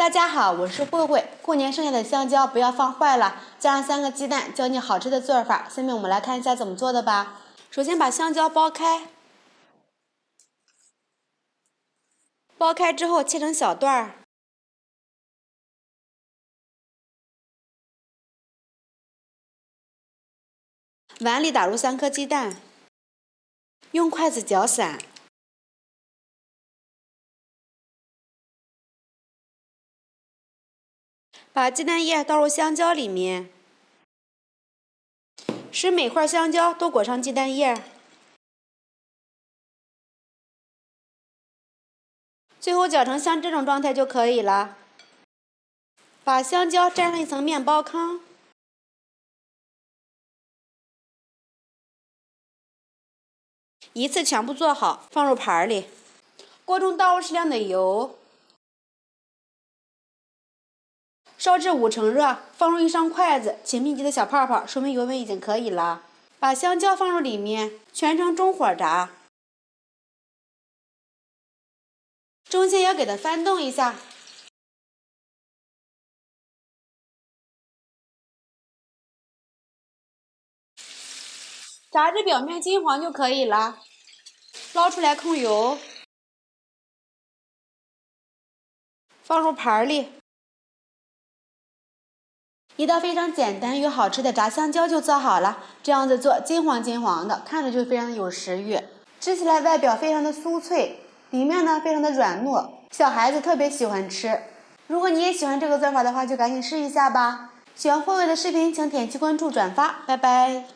大家好，我是慧慧。过年剩下的香蕉不要放坏了，加上3个鸡蛋，教你好吃的做法。下面我们来看一下怎么做的吧。首先把香蕉剥开，剥开之后切成小段儿。碗里打入3颗鸡蛋，用筷子搅散。把鸡蛋液倒入香蕉里面，使每块香蕉都裹上鸡蛋液。最后搅成像这种状态就可以了。把香蕉沾上一层面包糠，一次全部做好，放入盘里。锅中倒入适量的油，烧至5成热，放入1双筷子，起密集的小泡泡，说明油温已经可以了。把香蕉放入里面，全程中火炸，中间要给它翻动一下。炸至表面金黄就可以了，捞出来控油，放入盘里。一道非常简单又好吃的炸香蕉就做好了，这样子做金黄金黄的，看着就非常的有食欲。吃起来外表非常的酥脆，里面呢非常的软糯，小孩子特别喜欢吃。如果你也喜欢这个做法的话，就赶紧试一下吧。喜欢慧慧的视频请点击关注转发，拜拜。